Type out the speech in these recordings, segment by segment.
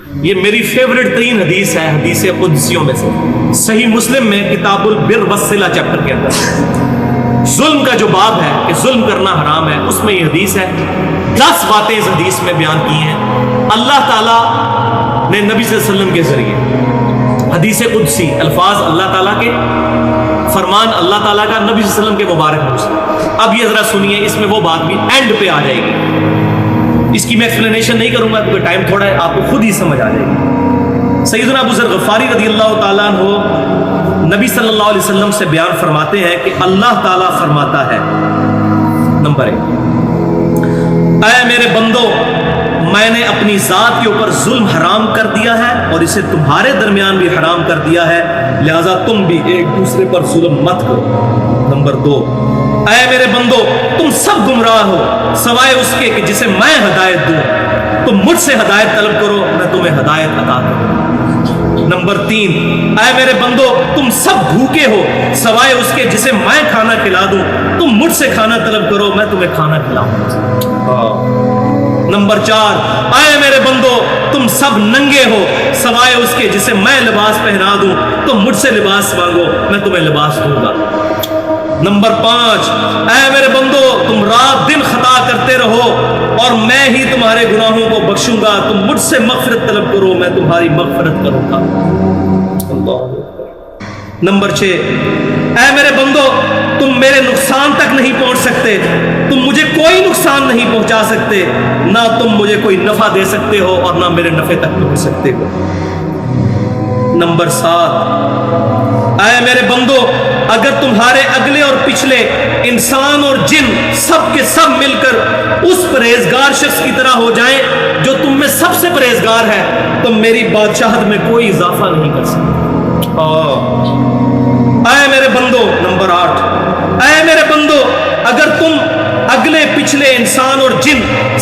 یہ میری فیوریٹ ترین حدیث ہے حدیث قدسیوں میں سے، صحیح مسلم میں کتاب البر والصلہ چیپٹر کے اندر ظلم کا جو باب ہے کہ ظلم کرنا حرام ہے، اس میں یہ حدیث ہے۔ 10 باتیں اس حدیث میں بیان کی ہیں اللہ تعالیٰ نے نبی صلی اللہ علیہ وسلم کے ذریعے، حدیث قدسی، الفاظ اللہ تعالیٰ کے، فرمان اللہ تعالیٰ کا، نبی صلی اللہ علیہ وسلم کے مبارک منہ سے۔ اب یہ ذرا سنیے، اس میں وہ بات بھی اینڈ پہ آ جائے گی، اس کی میں ایکسپلینیشن نہیں کروں گا کیونکہ ٹائم تھوڑا ہے، آپ کو خود ہی سمجھ آ جائے گی۔ سیدنا ابو ذر غفاری رضی اللہ تعالیٰ عنہ نبی صلی اللہ علیہ وسلم سے بیان فرماتے ہیں کہ اللہ تعالیٰ فرماتا ہے، نمبر 1، اے میرے بندو، میں نے اپنی ذات کے اوپر ظلم حرام کر دیا ہے اور اسے تمہارے درمیان بھی حرام کر دیا ہے، لہذا تم بھی ایک دوسرے پر ظلم مت کرو۔ نمبر 2، اے میرے بندو، تم سب گمراہ ہو سوائے اس کے کہ جسے میں ہدایت دوں، تم مجھ سے ہدایت طلب کرو، میں تمہیں ہدایت عطا کروں۔ نمبر 3، اے میرے بندو، تم سب بھوکے ہو سوائے اس کے جسے میں کھانا کھلا دوں، تم مجھ سے کھانا طلب کرو، میں تمہیں کھانا کھلاؤں۔ نمبر 4، اے میرے بندو، تم سب ننگے ہو سوائے اس کے جسے میں لباس پہنا دوں، تم مجھ سے لباس مانگو، میں تمہیں لباس دوں گا۔ نمبر 5، اے میرے بندو، تم رات دن خطا کرتے رہو اور میں ہی تمہارے گناہوں کو بخشوں گا، تم مجھ سے مغفرت طلب کرو، میں تمہاری مغفرت کروں گا۔ نمبر 6، اے میرے بندو، تم میرے نقصان تک نہیں پہنچ سکتے، تم مجھے کوئی نقصان نہیں پہنچا سکتے، نہ تم مجھے کوئی نفع دے سکتے ہو اور نہ میرے نفع تک پہنچ سکتے ہو۔ نمبر 7، اے میرے بندو، اگر تمہارے اگلے اور پچھلے انسان اور جن سب کے سب مل کر اس پرہیزگار شخص کی طرح ہو جائیں جو تم میں سب سے پرہیزگار ہے، تم میری بادشاہت میں کوئی اضافہ نہیں کر سکتے۔ اے میرے بندو، نمبر 8، اے میرے بندو، اگر تم اگلے پچھلے انسان اور جن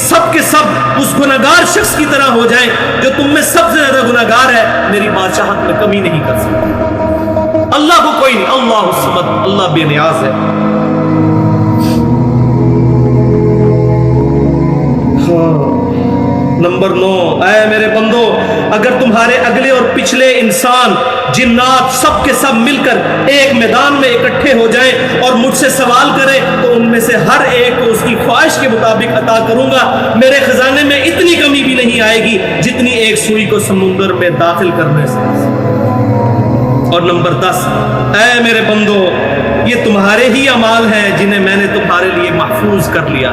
سب کے سب اس گناہگار شخص کی طرح ہو جائیں جو تم میں سب سے زیادہ گناہگار ہے، میری بادشاہت میں کمی نہیں کر سکتے۔ اللہ کو کوئی نہیں، اللہ الصمد، اللہ بے نیاز ہے۔ نمبر 9، اے میرے بندو، اگر تمہارے اگلے اور پچھلے انسان جنات سب کے سب مل کر ایک میدان میں اکٹھے ہو جائیں اور مجھ سے سوال کریں تو ان میں سے ہر ایک کو اس کی خواہش کے مطابق عطا کروں گا، میرے خزانے میں اتنی کمی بھی نہیں آئے گی جتنی ایک سوئی کو سمندر میں داخل کرنے سے۔ اور نمبر 10، اے میرے بندو، یہ تمہارے ہی اعمال ہیں جنہیں میں نے تمہارے لیے محفوظ کر لیا،